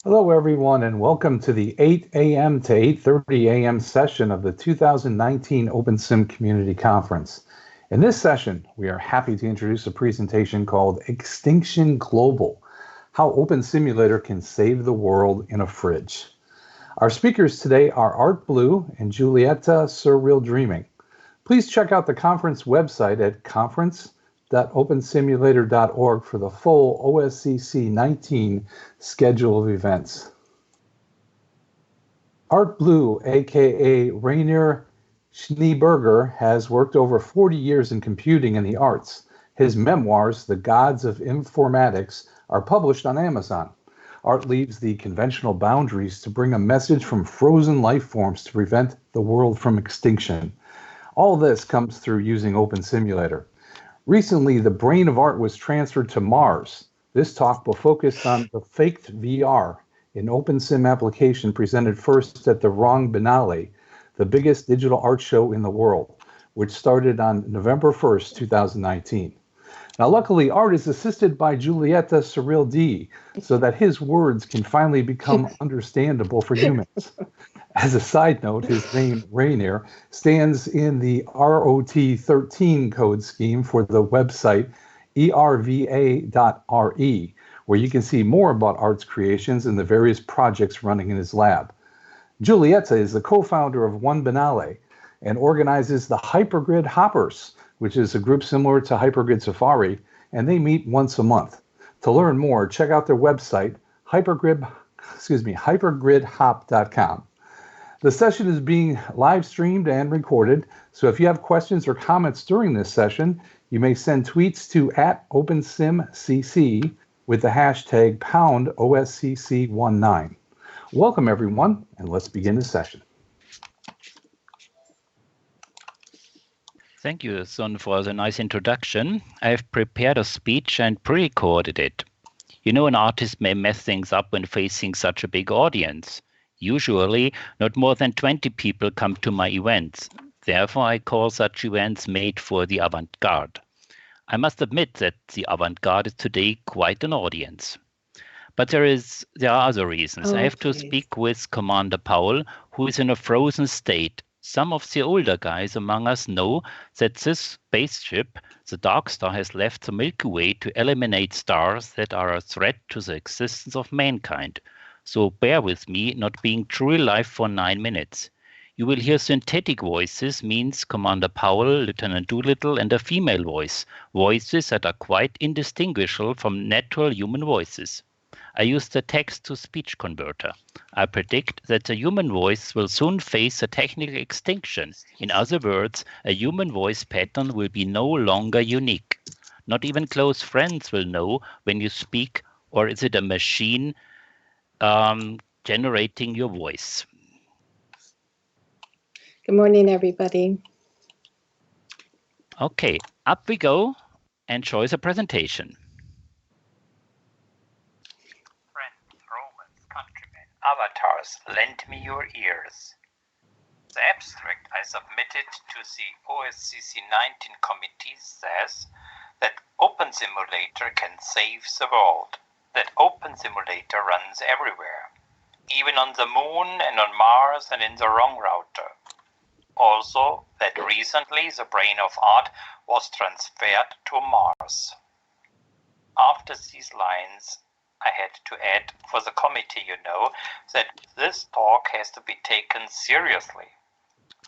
Hello, everyone, and welcome to the 8 a.m. to 8:30 a.m. session of the 2019 OpenSim Community Conference. In this session, we are happy to introduce a presentation called Extinction Global, How Opensimulator Can Save the World in a Fridge. Our speakers today are Art Blue and Giulietta Surreal Dreaming. Please check out the conference website at conference.opensimulator.org for the full OSCC19 schedule of events. Art Blue, aka Rainier Schneeberger, has worked over 40 years in computing and the arts. His memoirs, The Gods of Informatics, are published on Amazon. Art leaves the conventional boundaries to bring a message from frozen life forms to prevent the world from extinction. All this comes through using Opensimulator. Recently, the brain of Art was transferred to Mars. This talk will focus on the faked VR, an OpenSim application presented first at the WRONG Biennale, the biggest digital art show in the world, which started on November 1st, 2019. Now, luckily, Art is assisted by Giulietta Surreal D, so that his words can finally become understandable for humans. As a side note, his name, Rainier, stands in the ROT13 code scheme for the website erva.re, where you can see more about Art's creations and the various projects running in his lab. Giulietta is the co-founder of One Biennale and organizes the Hypergrid Hoppers, which is a group similar to Hypergrid Safari, and they meet once a month. To learn more, check out their website, hypergridhop.com. The session is being live streamed and recorded, so if you have questions or comments during this session, you may send tweets to @OpensimCC with the hashtag #OSCC19. Welcome, everyone, and let's begin the session. Thank you, Son, for the nice introduction. I've prepared a speech and pre-recorded it. You know, an artist may mess things up when facing such a big audience. Usually, not more than 20 people come to my events. Therefore, I call such events made for the avant-garde. I must admit that the avant-garde is today quite an audience. But there are other reasons. I have to speak with Commander Powell, who is in a frozen state. Some of the older guys among us know that this spaceship, the Dark Star, has left the Milky Way to eliminate stars that are a threat to the existence of mankind. So bear with me not being truly live for 9 minutes. You will hear synthetic voices, means Commander Powell, Lieutenant Doolittle, and a female voice, voices that are quite indistinguishable from natural human voices. I use the text-to-speech converter. I predict that the human voice will soon face a technical extinction. In other words, a human voice pattern will be no longer unique. Not even close friends will know when you speak, or is it a machine generating your voice. Good morning, everybody. Okay, up we go. Enjoy the presentation. Avatars, lend me your ears. The abstract I submitted to the OSCC19 committee says that Opensimulator can save the world, that Opensimulator runs everywhere, even on the moon and on Mars and in the wrong router. Also, that recently the brain of Art was transferred to Mars. After these lines, I had to add for the committee, that this talk has to be taken seriously.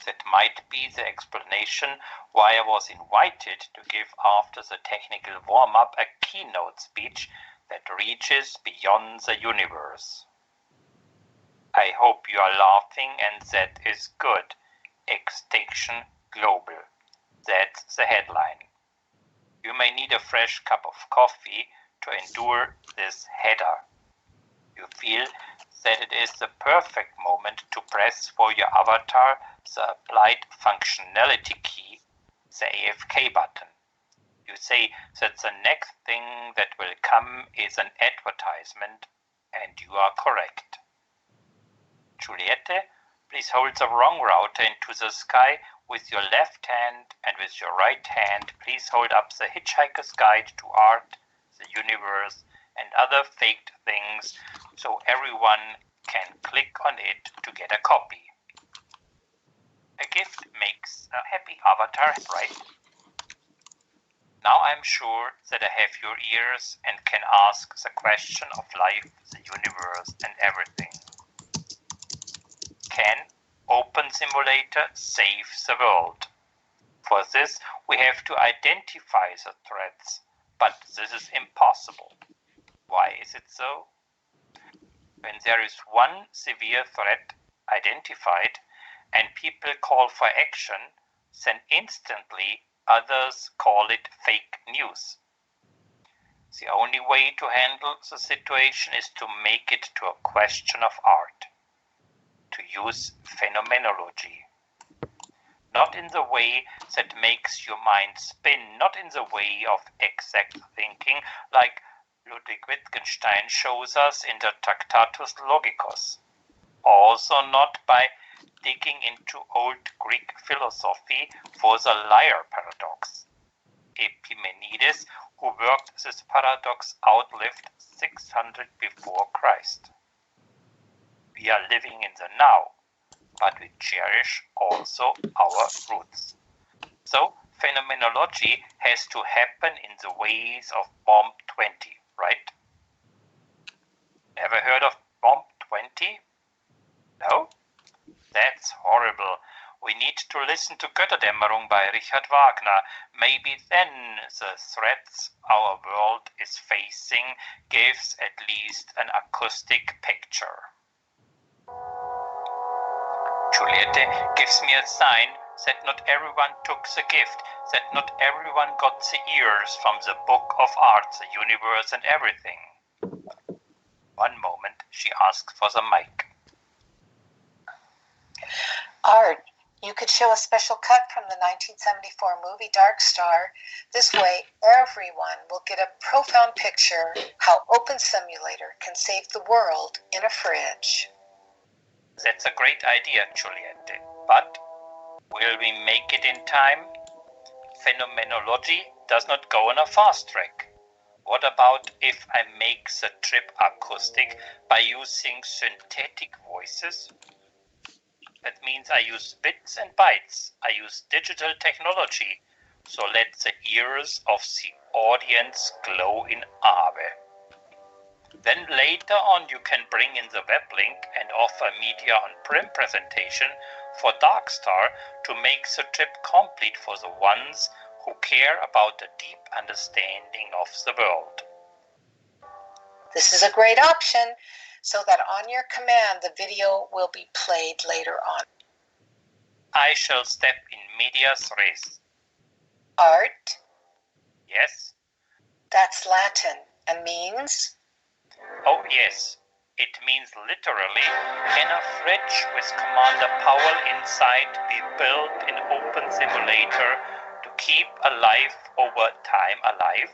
That might be the explanation why I was invited to give after the technical warm-up a keynote speech that reaches beyond the universe. I hope you are laughing, and that is good. Extinction Global. That's the headline. You may need a fresh cup of coffee to endure this header. You feel that it is the perfect moment to press for your avatar the applied functionality key, the AFK button. You say that the next thing that will come is an advertisement, and you are correct. Giulietta, please hold the wrong router into the sky with your left hand, and with your right hand, please hold up the Hitchhiker's Guide to Art, the universe, and other faked things so everyone can click on it to get a copy. A gift makes a happy avatar, right? Now I'm sure that I have your ears and can ask the question of life, the universe, and everything. Can Opensimulator save the world? For this, we have to identify the threats, but this is impossible. Why is it so? When there is one severe threat identified and people call for action, then instantly others call it fake news. The only way to handle the situation is to make it to a question of art, to use phenomenology. Not in the way that makes your mind spin, not in the way of exact thinking like Ludwig Wittgenstein shows us in the Tractatus Logicus. Also not by digging into old Greek philosophy for the liar paradox. Epimenides, who worked this paradox, outlived 600 before Christ. We are living in the now, but we cherish also our roots. So phenomenology has to happen in the ways of Bomb 20, right? Ever heard of Bomb 20? No? That's horrible. We need to listen to Götterdämmerung by Richard Wagner. Maybe then the threats our world is facing gives at least an acoustic picture. Juliette gives me a sign that not everyone took the gift, that not everyone got the ears from the book of art, the universe and everything. One moment, she asks for the mic. Art, you could show a special cut from the 1974 movie Dark Star. This way, everyone will get a profound picture how Opensimulator can save the world in a fridge. That's a great idea, Juliette. But will we make it in time? Phenomenology does not go on a fast track. What about if I make the trip acoustic by using synthetic voices? That means I use bits and bytes. I use digital technology. So let the ears of the audience glow in Awe. Then later on you can bring in the web link and offer media on print presentation for Darkstar to make the trip complete for the ones who care about a deep understanding of the world. This is a great option, so that on your command the video will be played later on. I shall step in medias res. Art? Yes? That's Latin and means? Oh yes, it means literally, can a fridge with Commander Powell inside be built in Opensimulator to keep alive over time alive?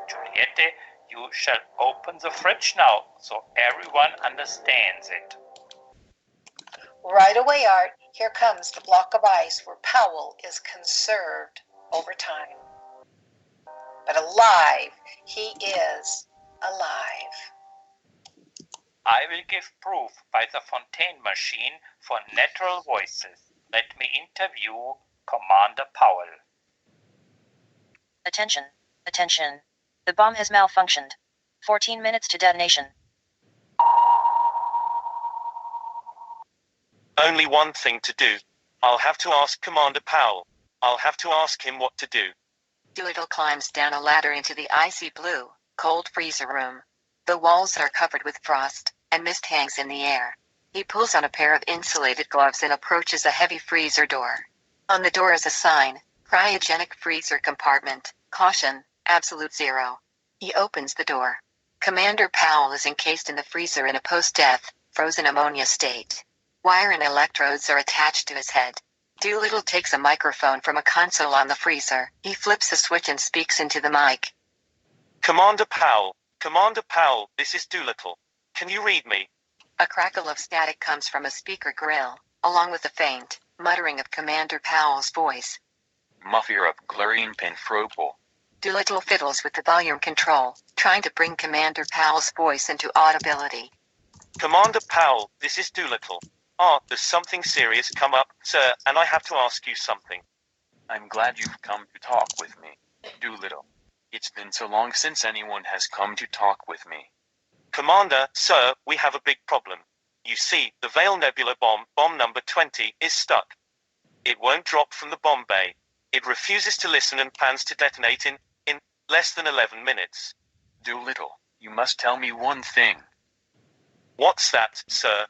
Juliette, you shall open the fridge now, so everyone understands it. Right away, Art. Here comes the block of ice where Powell is conserved over time. But alive, he is alive. I will give proof by the Fontaine machine for natural voices. Let me interview Commander Powell. Attention, attention. The bomb has malfunctioned. 14 minutes to detonation. Only one thing to do. I'll have to ask Commander Powell. I'll have to ask him what to do. Doolittle climbs down a ladder into the icy blue, cold freezer room. The walls are covered with frost, and mist hangs in the air. He pulls on a pair of insulated gloves and approaches a heavy freezer door. On the door is a sign, cryogenic freezer compartment, caution, absolute zero. He opens the door. Commander Powell is encased in the freezer in a post-death, frozen ammonia state. Wire and electrodes are attached to his head. Doolittle takes a microphone from a console on the freezer. He flips a switch and speaks into the mic. Commander Powell, this is Doolittle. Can you read me? A crackle of static comes from a speaker grill, along with a faint muttering of Commander Powell's voice. Muffy up Glarian Penfropo. Doolittle fiddles with the volume control. trying to bring Commander Powell's voice into audibility. Commander Powell, this is Doolittle. There's something serious come up, sir, and I have to ask you something. I'm glad you've come to talk with me, Doolittle. It's been so long since anyone has come to talk with me. Commander, sir, we have a big problem. You see, the Vale Nebula bomb number 20, is stuck. It won't drop from the bomb bay. It refuses to listen and plans to detonate in less than 11 minutes. Doolittle, you must tell me one thing. What's that, sir?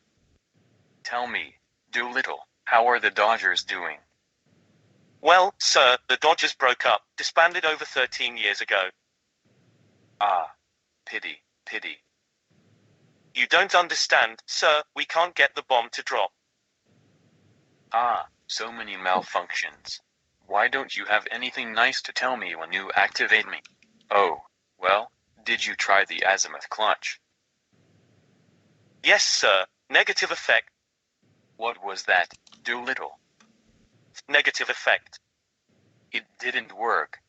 Tell me, Doolittle, how are the Dodgers doing? Well, sir, the Dodgers broke up, disbanded over 13 years ago. Ah, pity. You don't understand, sir, we can't get the bomb to drop. Ah, so many malfunctions. Why don't you have anything nice to tell me when you activate me? Oh, well, did you try the azimuth clutch? Yes, sir, negative effect. What was that, Doolittle? Negative effect. It didn't work.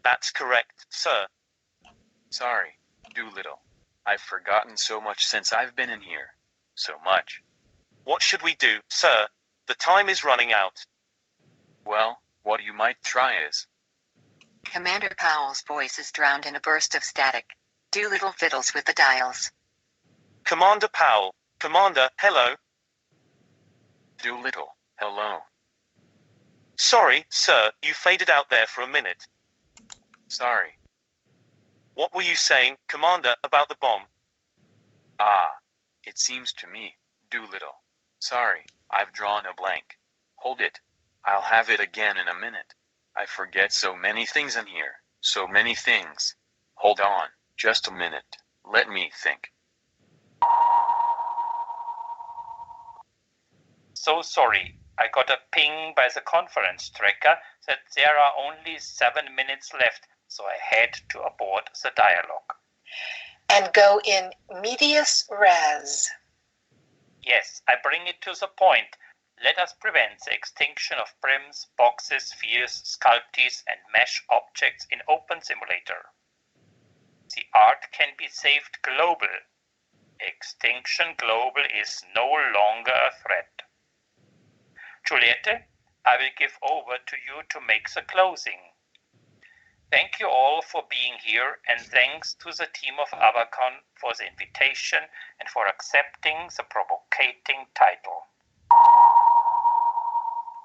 That's correct, sir. Sorry, Doolittle. I've forgotten so much since I've been in here. So much. What should we do, sir? The time is running out. Well, what you might try is... Commander Powell's voice is drowned in a burst of static. Doolittle fiddles with the dials. Commander Powell. Commander, hello. Doolittle, hello. Sorry, sir, you faded out there for a minute. Sorry. What were you saying, Commander, about the bomb? Ah, it seems to me, Doolittle. Sorry, I've drawn a blank. Hold it. I'll have it again in a minute. I forget so many things in here. So many things. Hold on, just a minute. Let me think. So sorry, I got a ping by the conference tracker that there are only 7 minutes left, so I had to abort the dialogue. And go in medias res. Yes, I bring it to the point. Let us prevent the extinction of prims, boxes, spheres, sculpties, and mesh objects in Opensimulator. The art can be saved global. Extinction Global is no longer a threat. Juliette, I will give over to you to make the closing. Thank you all for being here, and thanks to the team of Avacon for the invitation and for accepting the provocating title.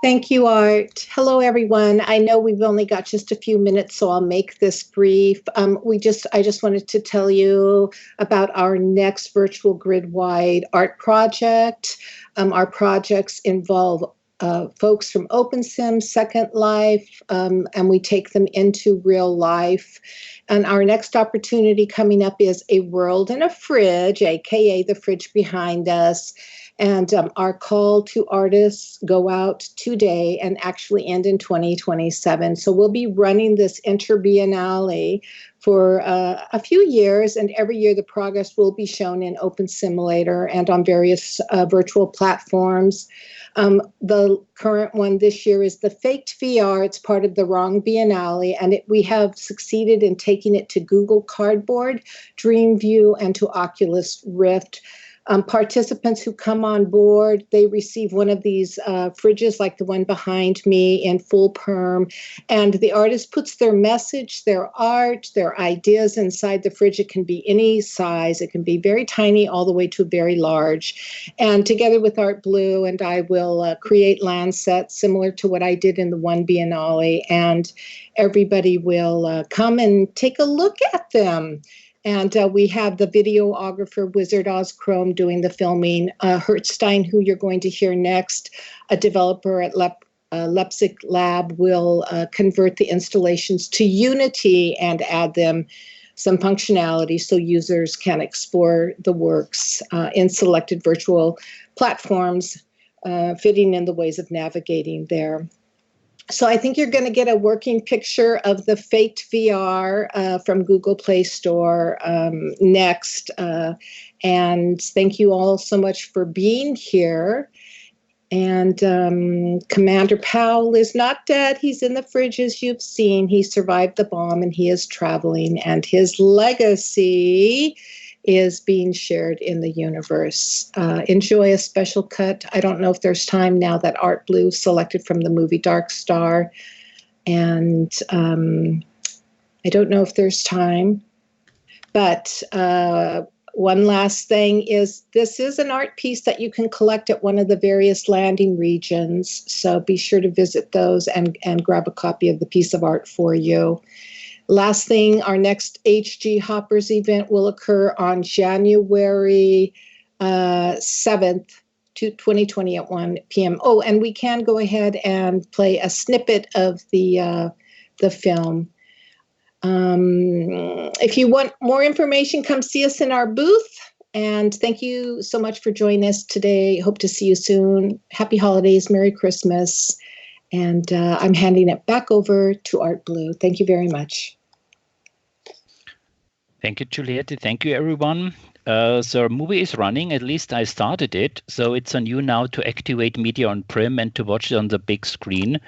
Thank you, Art. Hello, everyone. I know we've only got just a few minutes, so I'll make this brief. I just wanted to tell you about our next virtual grid-wide art project. Our projects involve folks from OpenSim, Second Life, and we take them into real life. And our next opportunity coming up is A World in a Fridge, aka the fridge behind us. And our call to artists go out today and actually end in 2027. So we'll be running this Interbiennale for a few years, and every year the progress will be shown in Opensimulator and on various virtual platforms. The current one this year is the Faked VR. It's part of the WRONG Biennale, and we have succeeded in taking it to Google Cardboard, Dreamview, and to Oculus Rift. Participants who come on board, they receive one of these fridges like the one behind me in full perm, and the artist puts their message, their art, their ideas inside the fridge. It can be any size. It can be very tiny all the way to very large. And together with Art Blue and I will create land sets similar to what I did in the One Biennale, and everybody will come and take a look at them. And we have the videographer, Wizard Oz Chrome, doing the filming. Hertzstein, who you're going to hear next, a developer at Leipzig Lab, will convert the installations to Unity and add them some functionality so users can explore the works in selected virtual platforms, fitting in the ways of navigating there. So I think you're going to get a working picture of the Faked VR from Google Play Store next. And thank you all so much for being here. And Commander Powell is not dead. He's in the fridge, as you've seen. He survived the bomb, and he is traveling, and his legacy is being shared in the universe. Enjoy a special cut. I don't know if there's time now that Art Blue selected from the movie Dark Star. And I don't know if there's time. But one last thing is, this is an art piece that you can collect at one of the various landing regions. So be sure to visit those and grab a copy of the piece of art for you. Last thing, our next HG Hoppers event will occur on January 7th, 2020 at 1 p.m. Oh, and we can go ahead and play a snippet of the film. If you want more information, come see us in our booth. And thank you so much for joining us today. Hope to see you soon. Happy holidays. Merry Christmas. And I'm handing it back over to Art Blue. Thank you very much. Thank you, Juliette. Thank you, everyone. So our movie is running. At least I started it. So it's on you now to activate media on Prim and to watch it on the big screen.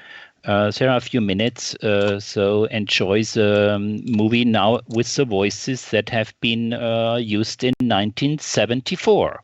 There are a few minutes, so enjoy the movie now with the voices that have been used in 1974.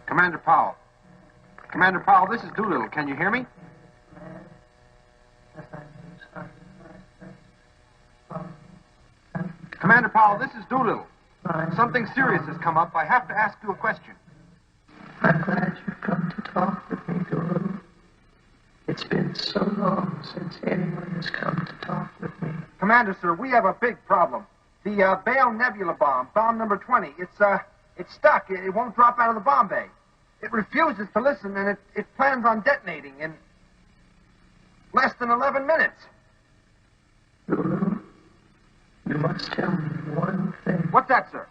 Commander Powell. Commander Powell, this is Doolittle. Can you hear me? Commander Powell, this is Doolittle. Something serious has come up. I have to ask you a question. I'm glad you've come to talk with me, Doolittle. It's been so long since anyone has come to talk with me. Commander, sir, we have a big problem. The Bail Nebula bomb number 20, it's stuck. It won't drop out of the bomb bay. It refuses to listen, and it plans on detonating in less than 11 minutes. Doolittle, you must tell me one thing. What's that, sir?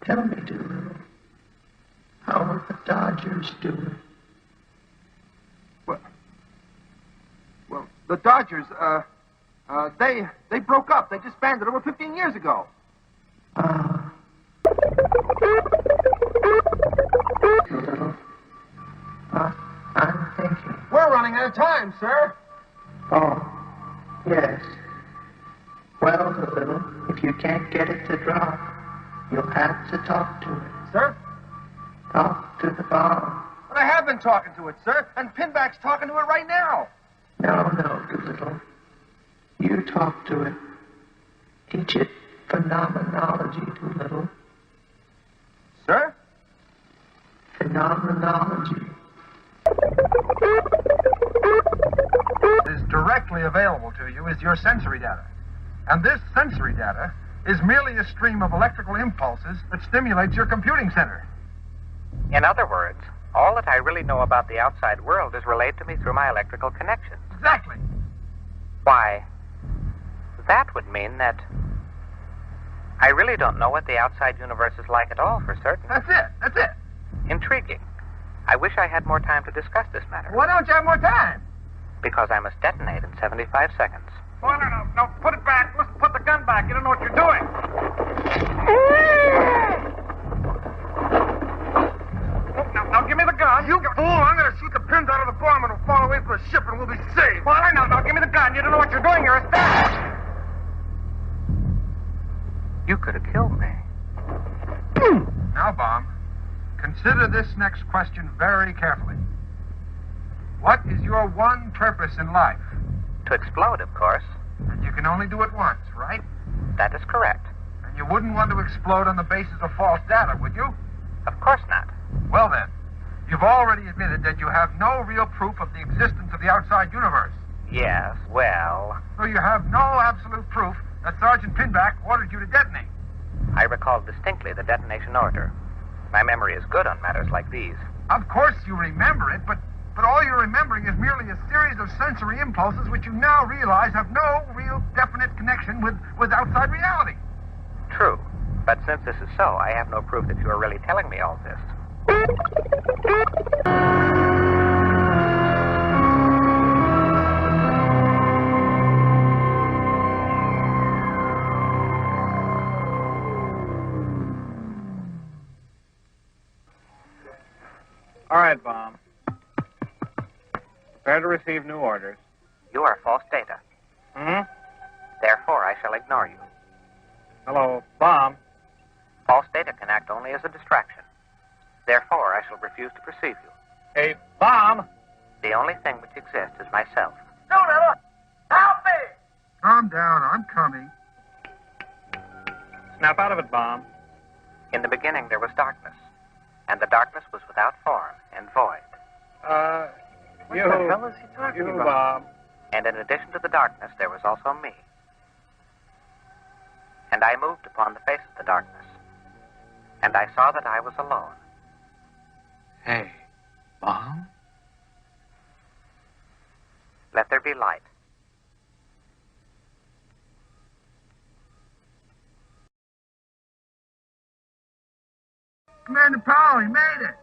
Tell me, Doolittle. How are the Dodgers doing? Well, the Dodgers, they broke up. They disbanded over 15 years ago. Doolittle, I'm thinking. We're running out of time, sir. Oh, yes. Well, Doolittle, if you can't get it to drop, you'll have to talk to it. Sir? Talk to the bomb. But I have been talking to it, sir, and Pinback's talking to it right now. No, Doolittle. You talk to it. Teach it phenomenology, Doolittle. Sir? Phenomenology. What is directly available to you is your sensory data. And this sensory data is merely a stream of electrical impulses that stimulates your computing center. In other words, all that I really know about the outside world is relayed to me through my electrical connections. Exactly. Why, that would mean that I really don't know what the outside universe is like at all, for certain. That's it. Intriguing. I wish I had more time to discuss this matter. Why don't you have more time? Because I must detonate in 75 seconds. Oh, no, put it back. Listen, put the gun back. You don't know what you're doing. Now, give me the gun. You fool, I'm going to shoot the pins out of the bomb and it'll fall away from the ship and we'll be safe. Well, now, give me the gun. You don't know what you're doing. You're a stash. You could have killed me. Now, Bomb, consider this next question very carefully. What is your one purpose in life? To explode, of course. And you can only do it once, right? That is correct. And You wouldn't want to explode on the basis of false data, would you? Of course not. Well then, you've already admitted that you have no real proof of the existence of the outside universe. Yes, well, So you have no absolute proof that Sergeant Pinback ordered you to detonate. I recall distinctly the detonation order. My memory is good on matters like these. Of course you remember it, but all you're remembering is merely a series of sensory impulses which you now realize have no real definite connection with outside reality. True. But since this is so, I have no proof that you are really telling me all this. All right, Bomb. Prepare to receive new orders. You are false data. Hmm? Therefore, I shall ignore you. Hello, Bomb. False data can act only as a distraction. Therefore, I shall refuse to perceive you. Hey, Bomb! The only thing which exists is myself. Help me! Calm down, I'm coming. Snap out of it, Bomb. In the beginning, there was darkness, and the darkness was without form and void. What the hell is he talking about? Bomb. And in addition to the darkness, there was also me. And I moved upon the face of the darkness, and I saw that I was alone. Hey, Bomb? Let there be light. Commander Powell, he made it.